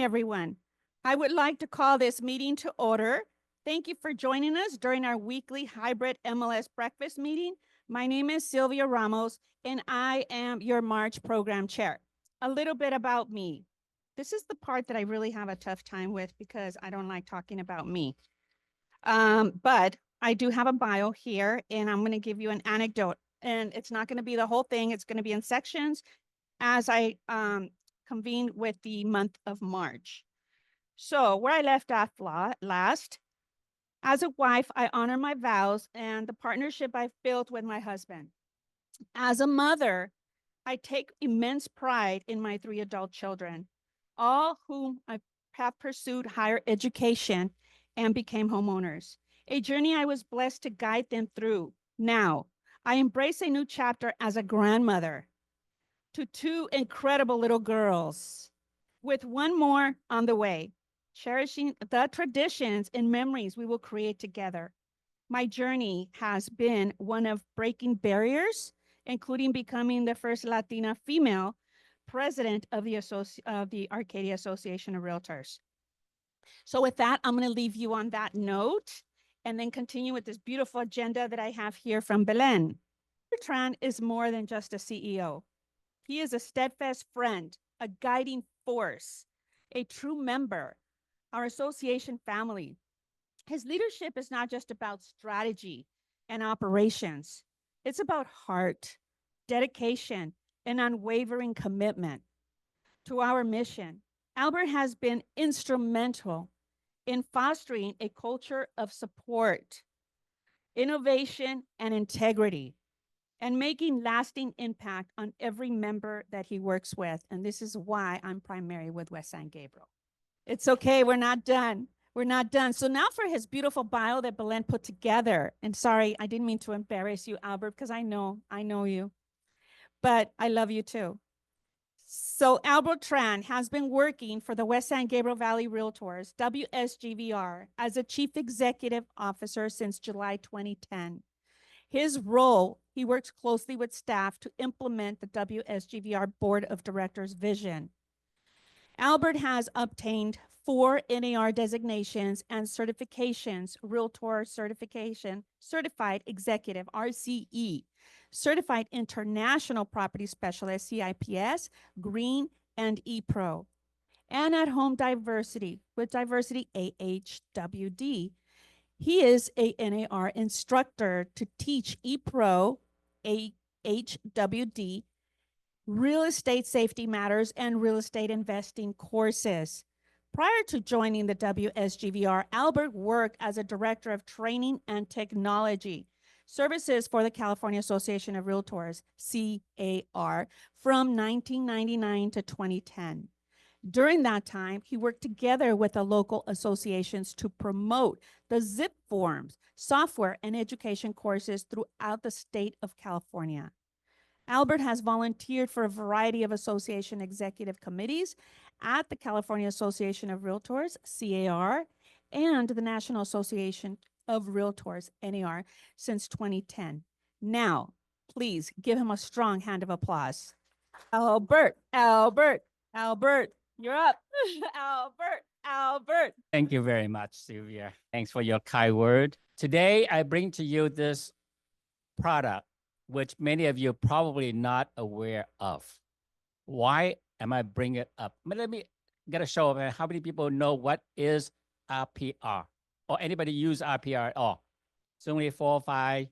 everyone. I would like to call this meeting to order. Thank you for joining us during our weekly hybrid MLS breakfast meeting. My name is Sylvia Ramos, and I am your March program chair. A little bit about me. This is the part that I really have a tough time with because I don't like talking about me. But I do have a bio here, and I'm going to give you an anecdote. And it's not going to be the whole thing. It's going to be in sections as I convened with the month of March. So where I left off last, as a wife, I honor my vows and the partnership I've built with my husband. As a mother, I take immense pride in my 3 adult children, all whom I have pursued higher education and became homeowners, a journey I was blessed to guide them through. Now, I embrace a new chapter as a grandmother to 2 incredible little girls, with 1 more on the way, cherishing the traditions and memories we will create together. My journey has been one of breaking barriers, including becoming the first Latina female president of the Arcadia Association of Realtors. So with that, I'm going to leave you on that note and then continue with this beautiful agenda that I have here from Belen. Tran is more than just a CEO. He is a steadfast friend, a guiding force, a true member, our association family. His leadership is not just about strategy and operations. It's about heart, dedication, and unwavering commitment to our mission. Albert has been instrumental in fostering a culture of support, innovation, and integrity, and making lasting impact on every member that he works with. And this is why I'm primary with West San Gabriel. It's okay, we're not done. We're not done. So now for his beautiful bio that Belen put together. And sorry, I didn't mean to embarrass you, Albert, because I know you. But I love you too. So Albert Tran has been working for the West San Gabriel Valley Realtors, WSGVR, as a chief executive officer since July 2010. His role, he works closely with staff to implement the WSGVR Board of Directors' vision. Albert has obtained 4 NAR designations and certifications: Realtor Certification, Certified Executive, RCE, Certified International Property Specialist, CIPS, Green, and ePro, and at Home Diversity with Diversity AHWD. He is a NAR instructor to teach ePro, AHWD, real estate safety matters, and real estate investing courses. Prior to joining the WSGVR, Albert worked as a director of training and technology services for the California Association of Realtors, CAR, from 1999 to 2010. During that time, he worked together with the local associations to promote the ZIP forms, software, and education courses throughout the state of California. Albert has volunteered for a variety of association executive committees at the California Association of Realtors, CAR, and the National Association of Realtors, NAR, since 2010. Now, please give him a strong hand of applause. Albert, you're up. Albert. Thank you very much, Sylvia. Thanks for your kind word. Today, I bring to you this product, which many of you probably not aware of. Why am I bringing it up? Let me get a show of how many people know what is RPR, or anybody use RPR at all. It's only 4, 5,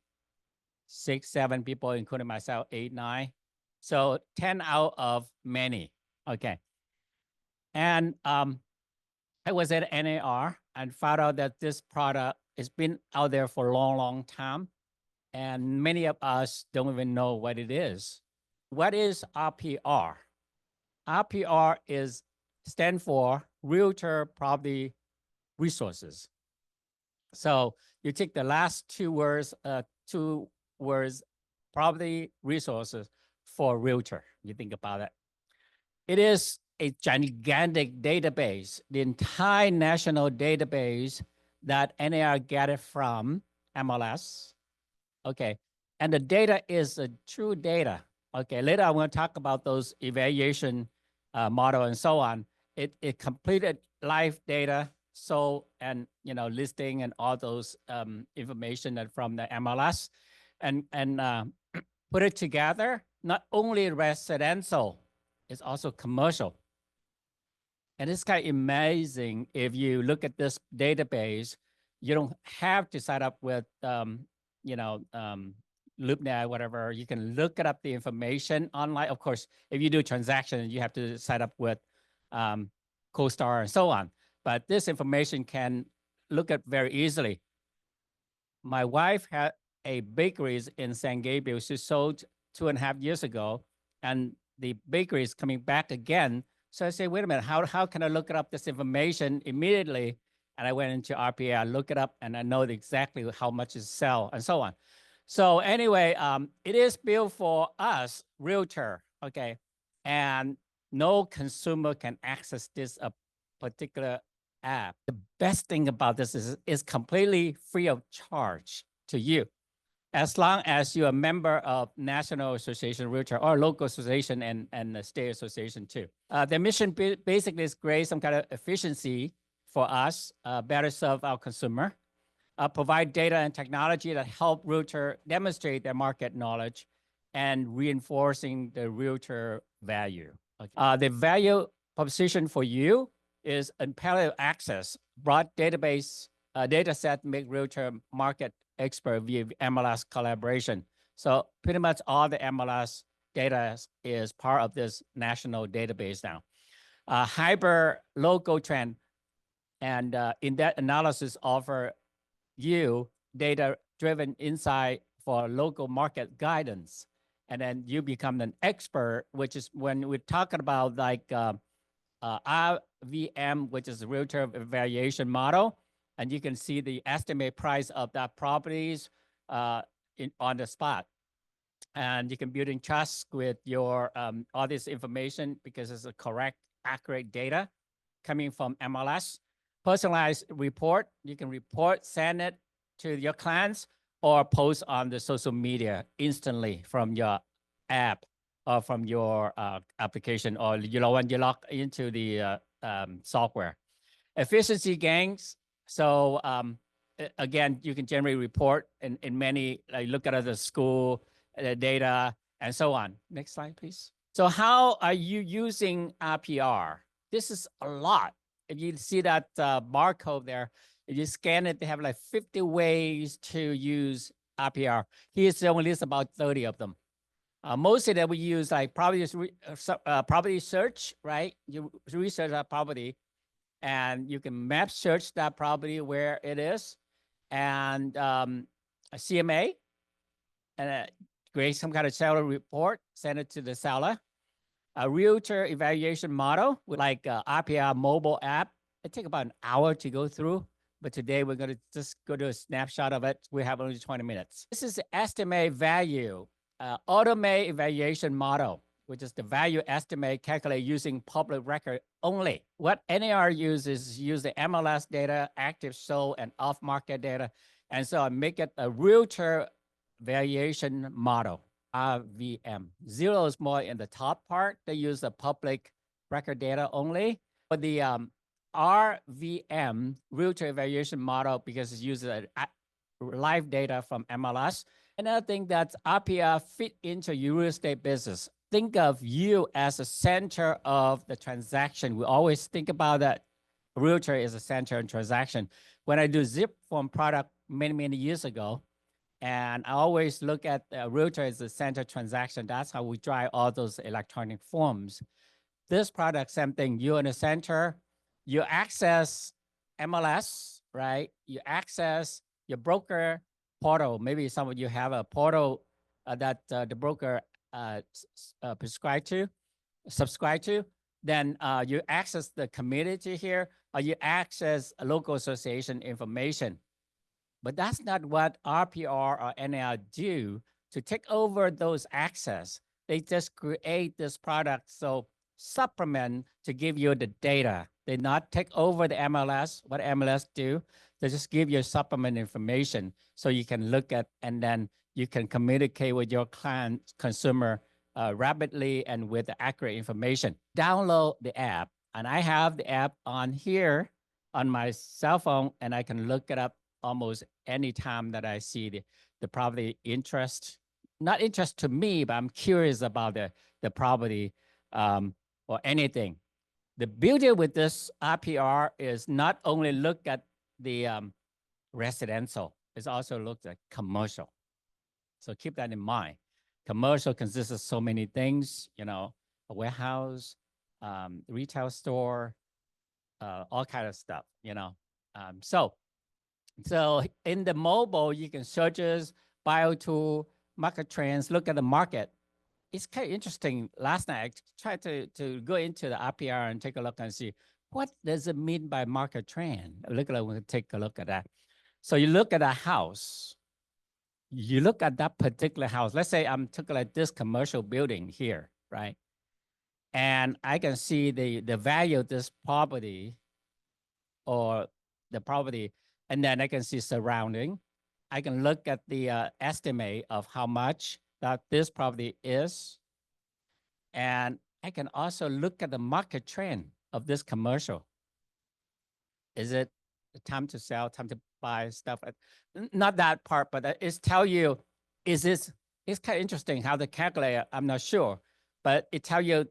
6, 7 people, including myself, 8, 9. So 10 out of many. Okay. And I was at NAR and found out that this product has been out there for a long, long time. And many of us don't even know what it is. What is RPR? RPR stands for Realtor Property Resources. So you take the last 2 words, property resources for realtor. You think about it. It is a gigantic database, the entire national database that NAR gathered from MLS. Okay, and the data is a true data. Okay, later I'm going to talk about those evaluation model and so on. it completed live data, so and listing and all those information that from the MLS, and put it together. Not only residential, it's also commercial. And it's kind of amazing. If you look at this database, you don't have to sign up with LoopNet, whatever. You can look it up the information online. Of course, if you do transaction, you have to sign up with CoStar and so on. But this information can look at very easily. My wife had a bakery in San Gabriel. She sold 2.5 years ago, and the bakery is coming back again. So I say, wait a minute, how can I look up this information immediately? And I went into RPR, look it up, and I know exactly how much it sell and so on. So anyway, it is built for us, realtor, okay? And no consumer can access this particular app. The best thing about this is it's completely free of charge to you, as long as you're a member of National Association of Realtor or local association and the state association too. The mission basically is create some kind of efficiency for us, better serve our consumer, provide data and technology that help realtor demonstrate their market knowledge and reinforcing the realtor value. Okay. The value proposition for you is unparalleled access, broad database, data set, make realtor market expert via MLS collaboration. So pretty much all the MLS data is part of this national database now. Hyper local trend, and in that analysis offer you data-driven insight for local market guidance. And then you become an expert, which is when we're talking about like RVM, which is a realtor valuation model. And you can see the estimate price of that properties on the spot. And you can build in trust with your all this information because it's a correct, accurate data coming from MLS. Personalized report, you can report, send it to your clients or post on the social media instantly from your app or from your application, or when you log into the software. Efficiency gains. So again, you can generate report in many, like look at the school data and so on. Next slide, please. So how are you using RPR? This is a lot. If you see that barcode there, if you scan it, they have like 50 ways to use RPR. Here's only list about 30 of them. Mostly that we use like property search, right? You research that property and you can map search that property where it is, and a CMA, and create some kind of seller report, send it to the seller. A realtor evaluation model with like RPR mobile app. It takes about an hour to go through, but today we're going to just go to a snapshot of it. We have only 20 minutes. This is the estimate value, automate evaluation model, which is the value estimate calculated using public record only. What NAR uses use the MLS data, active sold and off-market data, and so I make it a realtor valuation model. RVM. Zero is more in the top part. They use the public record data only. But the RVM, realtor evaluation model, because it uses live data from MLS. Another thing that RPR fit into your real estate business. Think of you as a center of the transaction. We always think about that realtor is a center in transaction. When I do zip form product many years ago, and I always look at realtor as a center transaction. That's how we drive all those electronic forms. This product, same thing. You're in the center. You access MLS, right? You access your broker portal. Maybe some of you have a portal that the broker subscribe to. Then you access the community here, or you access a local association information. But that's not what RPR or NAR do to take over those access. They just create this product so supplement to give you the data. They not take over the MLS, what MLS do. They just give you supplement information so you can look at, and then you can communicate with your client, consumer rapidly and with accurate information. Download the app. And I have the app on here on my cell phone, and I can look it up almost any time that I see the property interest. Not interest to me, but I'm curious about the property or anything. The beauty with this RPR is not only look at the residential, it's also looked at commercial. So keep that in mind. Commercial consists of so many things, you know, a warehouse, retail store, all kind of stuff, you know. So in the mobile, you can searches, bio tool, market trends, look at the market. It's kind of interesting. Last night, I tried to go into the RPR and take a look and see what does it mean by market trend. We'll take a look at that. So you look at a house, you look at that particular house. Let's say I'm taking like this commercial building here, right? And I can see the value of this property or the property, and then I can see surrounding. I can look at the estimate of how much that this property is. And I can also look at the market trend of this commercial. Is it time to sell, time to buy stuff? Not that part, but it's tell you, is this, it's kind of interesting how the calculator, I'm not sure, but it tell you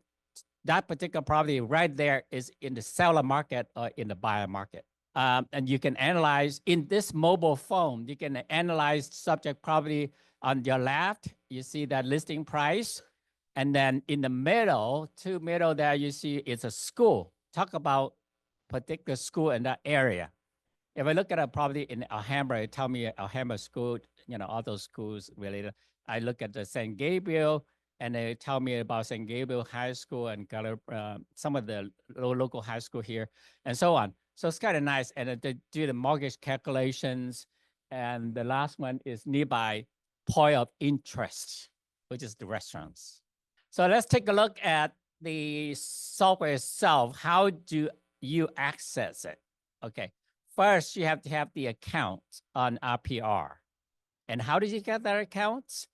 that particular property right there is in the seller market or in the buyer market. And you can analyze in this mobile phone, you can analyze subject property on your left. You see that listing price. And then in the middle, middle there, you see it's a school. Talk about particular school in that area. If I look at a property in Alhambra, it tell me Alhambra school, you know, all those schools related. I look at the St. Gabriel, and they tell me about St. Gabriel High School and some of the local high school here, and so on. So it's kind of nice. And they do the mortgage calculations. And the last one is nearby point of interest, which is the restaurants. So let's take a look at the software itself. How do you access it? Okay, first you have to have the account on RPR. And how did you get that account?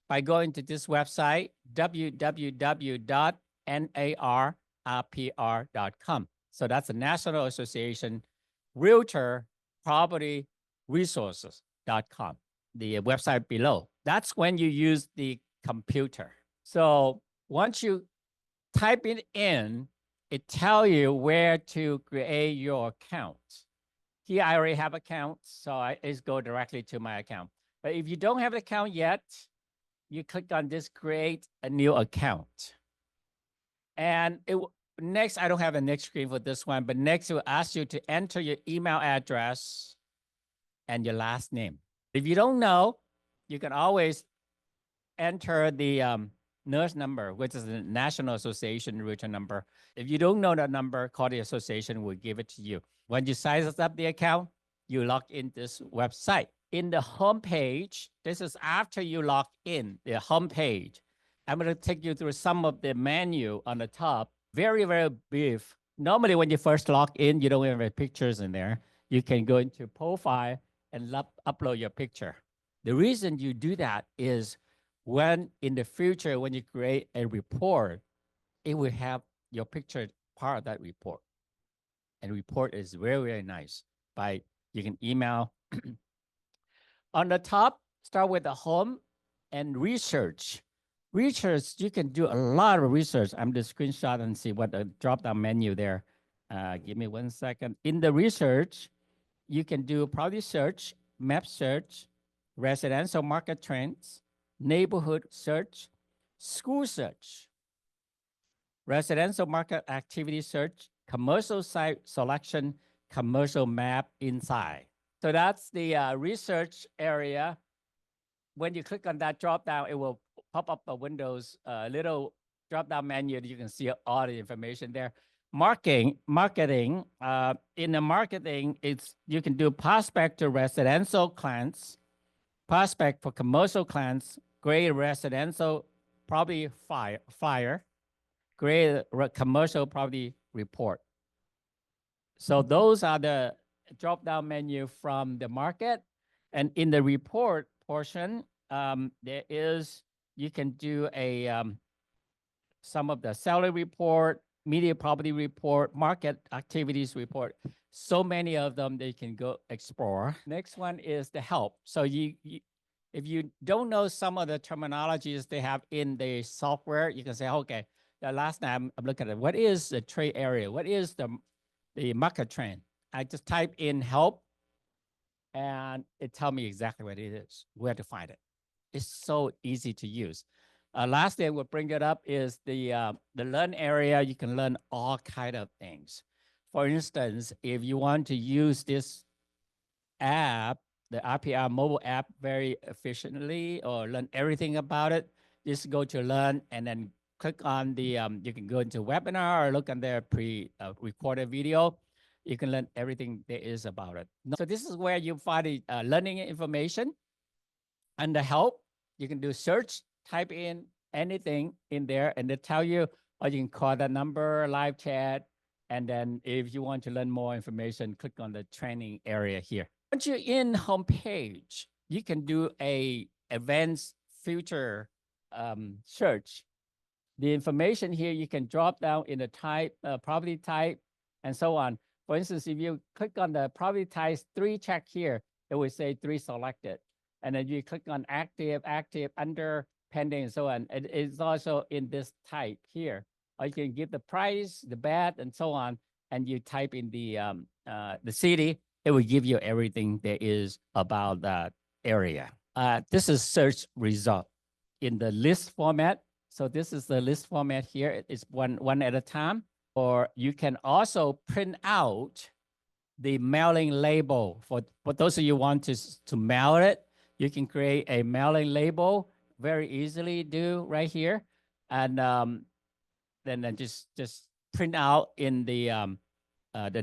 By going to this website, www.narrpr.com. So that's the National Association Realtor Property Resources.com, the website below. That's when you use the computer. So once you type it in, it tells you where to create your account. Here I already have accounts, so I just go directly to my account. But if you don't have an account yet, you click on this create a new account. And next, I don't have a next screen for this one, but next it will ask you to enter your email address and your last name. If you don't know, you can always enter the nurse number, which is the National Association Realtor number. If you don't know that number, call the association, will give it to you. When you sign up the account, you log in this website. In the home page, this is after you log in, the home page. I'm going to take you through some of the menu on the top. Very, very brief. Normally, when you first log in, you don't have pictures in there. You can go into profile and upload your picture. The reason you do that is when in the future, when you create a report, it will have your picture part of that report. And report is very, very nice. You can email. On the top, start with the home and research. Research, you can do a lot of research. I'm just screenshot and see what the drop-down menu there. Give me 1 second. In the research, you can do property search, map search, residential market trends, neighborhood search, school search, residential market activity search, commercial site selection, commercial map inside. So that's the research area. When you click on that drop down, it will pop up a Windows little drop down menu. You can see all the information there. Marketing. In the marketing, you can do prospect to residential clients, prospect for commercial clients, grade residential property flyer, grade commercial property report. So those are the drop-down menu from the market. And in the report portion, you can do some of the salary report, media property report, market activities report. So many of them they can go explore. Next one is the help. So if you don't know some of the terminologies they have in the software, you can say, okay, the last time I'm looking at it, what is the trade area? What is the market trend? I just type in help and it tells me exactly what it is, where to find it. It's so easy to use. Last thing we'll bring it up is the learn area. You can learn all kind of things. For instance, if you want to use this app, the RPR mobile app very efficiently or learn everything about it, just go to learn and then click on the, you can go into webinar or look on their pre-recorded video. You can learn everything there is about it. So this is where you find the learning information. Under help, you can do search, type in anything in there and they tell you, or you can call that number, live chat. And then if you want to learn more information, click on the training area here. Once you're in homepage, you can do a advanced future search. The information here, you can drop down in the type, property type, and so on. For instance, if you click on the property type 3 check here, it will say 3 selected. And then you click on active, under, pending, and so on. It is also in this type here. Or you can give the price, the bad, and so on. And you type in the city, it will give you everything there is about that area. This is search result in the list format. So this is the list format here. It's one at a time. Or you can also print out the mailing label for those of you who want to mail it. You can create a mailing label very easily do right here. And then just print out in the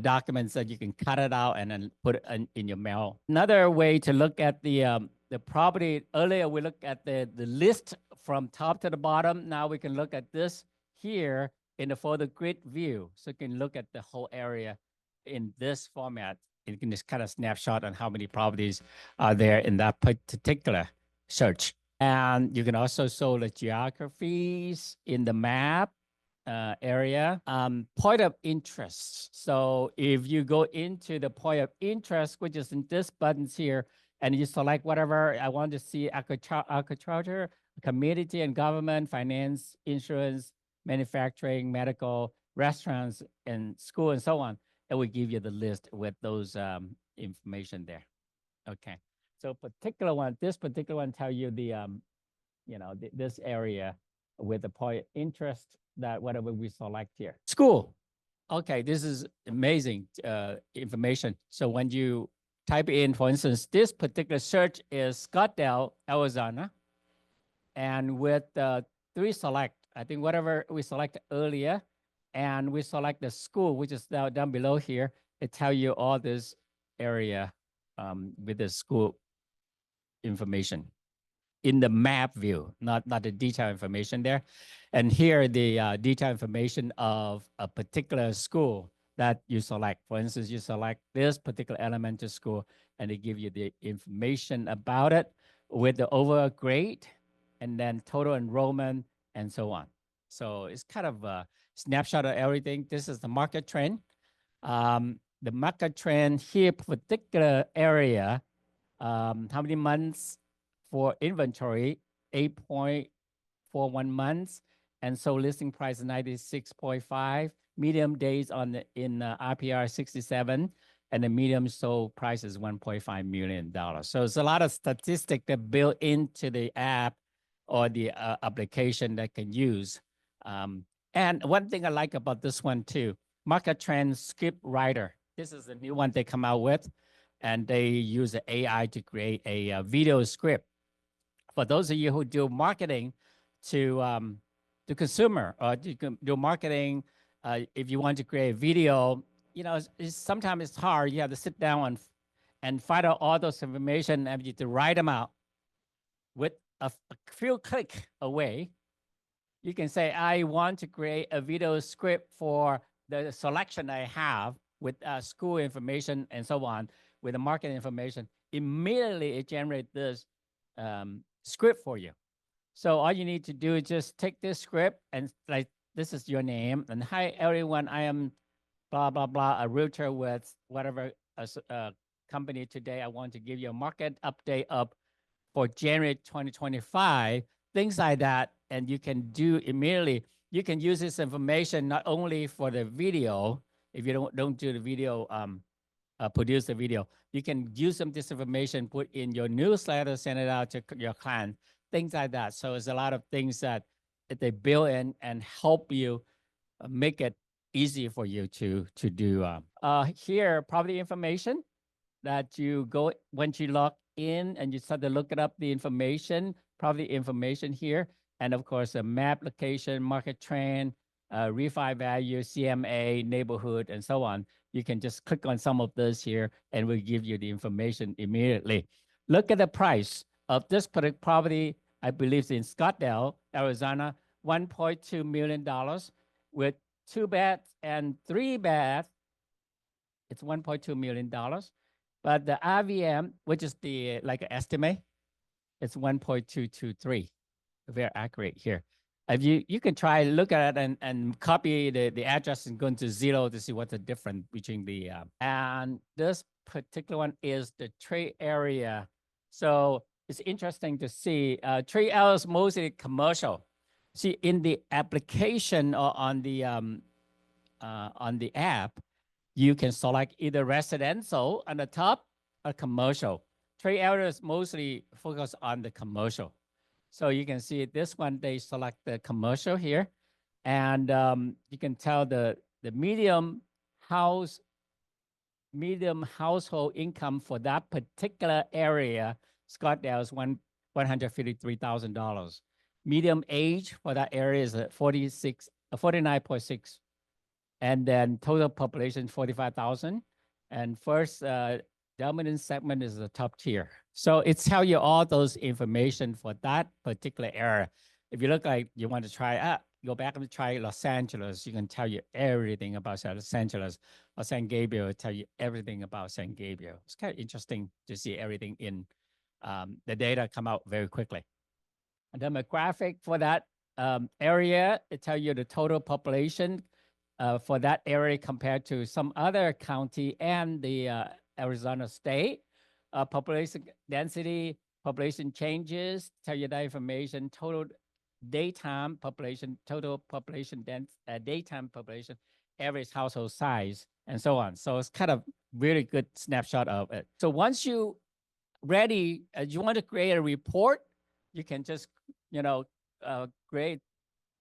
documents that you can cut it out and then put it in your mail. Another way to look at the property, earlier we looked at the list from top to the bottom. Now we can look at this here in the photo grid view. So you can look at the whole area in this format. You can just kind of snapshot on how many properties are there in that particular search. And you can also show the geographies in the map area. Point of interest. So if you go into the point of interest, which is in this buttons here, and you select whatever I want to see, agriculture, community and government, finance, insurance, manufacturing, medical, restaurants, and school, and so on, it will give you the list with those information there. Okay. So particular one, this particular one tell you the, this area with the point of interest that whatever we select here. School. Okay, this is amazing information. So when you type in, for instance, this particular search is Scottsdale, Arizona. And with 3 select, I think whatever we select earlier, and we select the school, which is down below here, it tell you all this area with the school information in the map view, not the detailed information there. And here the detailed information of a particular school that you select. For instance, you select this particular elementary school and they give you the information about it with the overall grade and then total enrollment and so on. So it's kind of a snapshot of everything. This is the market trend. The market trend here, particular area, how many months for inventory, 8.41 months. And so listing price is 96.5, medium days in RPR 67, and the medium sold price is $1.5 million. So it's a lot of statistics that built into the app or the application that can use. And one thing I like about this one too, market trend script writer. This is a new one they come out with, and they use the AI to create a video script. For those of you who do marketing to consumer or to do marketing, if you want to create a video, sometimes it's hard. You have to sit down and find out all those information and you have to write them out with a few clicks away. You can say, I want to create a video script for the selection I have with school information and so on, with the market information. Immediately, it generates this script for you. So all you need to do is just take this script and like this is your name. And hi, everyone. I am blah, blah, blah, a realtor with whatever company today. I want to give you a market update of for January 2025, things like that. And you can do immediately. You can use this information not only for the video, if you don't do the video, produce the video, you can use some this information, put in your newsletter, send it out to your client, things like that. So it's a lot of things that they build in and help you make it easy for you to do. Here, property information that you go once you log in and you start to look it up the information, property information here, and of course a map location, market trend, refi value, CMA, neighborhood, and so on. You can just click on some of those here, and we'll give you the information immediately. Look at the price of this particular property. I believe it's in Scottsdale, Arizona, $1.2 million with 2 beds and 3 baths. It's $1.2 million. But the RVM, which is the like estimate, it's 1.223. Very accurate here. If you can try look at it and copy the address and go into Zillow to see what's the difference between the and this particular one is the trade area. So it's interesting to see trade area is mostly commercial. See in the application or on the app, you can select either residential on the top or commercial. Trade area is mostly focused on the commercial. So you can see this one, they select the commercial here. And you can tell the medium household income for that particular area, Scottsdale is $153,000. Medium age for that area is 49.6. And then total population 45,000. And first dominant segment is the top tier. So it tells you all those information for that particular area. If you look like you want to try, go back and try Los Angeles, you can tell you everything about Los Angeles. Or San Gabriel will tell you everything about San Gabriel. It's kind of interesting to see everything in the data come out very quickly. And demographic for that area, it tells you the total population for that area compared to some other county and the Arizona state. Population density, population changes, tell you that information, total daytime population, total population, daytime population, average household size, and so on. So it's kind of really good snapshot of it. So once you ready, you want to create a report, you can just, create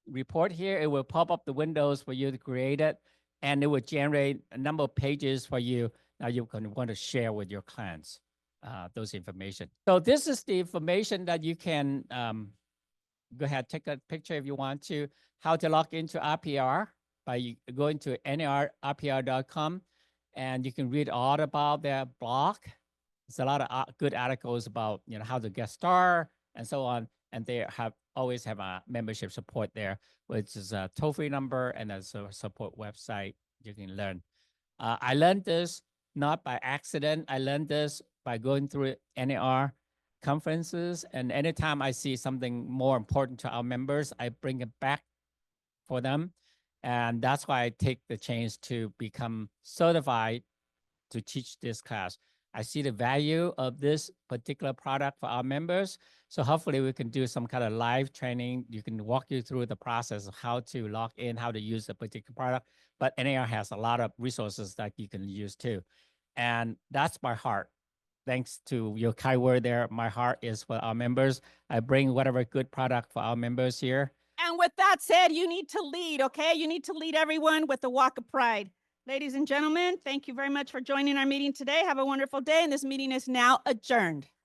report here. It will pop up the windows for you to create it, and it will generate a number of pages for you. Now you're going to want to share with your clients those information. So this is the information that you can go ahead, take a picture if you want to, how to log into RPR by going to rpr.com, and you can read all about their blog. There's a lot of good articles about how to get started and so on, and they always have a membership support there, which is a toll-free number and a support website you can learn. I learned this not by accident. I learned this by going through NAR conferences, and anytime I see something more important to our members, I bring it back for them. And that's why I take the chance to become certified to teach this class. I see the value of this particular product for our members. So hopefully we can do some kind of live training. You can walk you through the process of how to log in, how to use a particular product. But NAR has a lot of resources that you can use too. And that's my heart. Thanks to your kind word there. My heart is for our members. I bring whatever good product for our members here. And with that said, you need to lead, okay? You need to lead everyone with the walk of pride. Ladies and gentlemen, thank you very much for joining our meeting today. Have a wonderful day, and this meeting is now adjourned.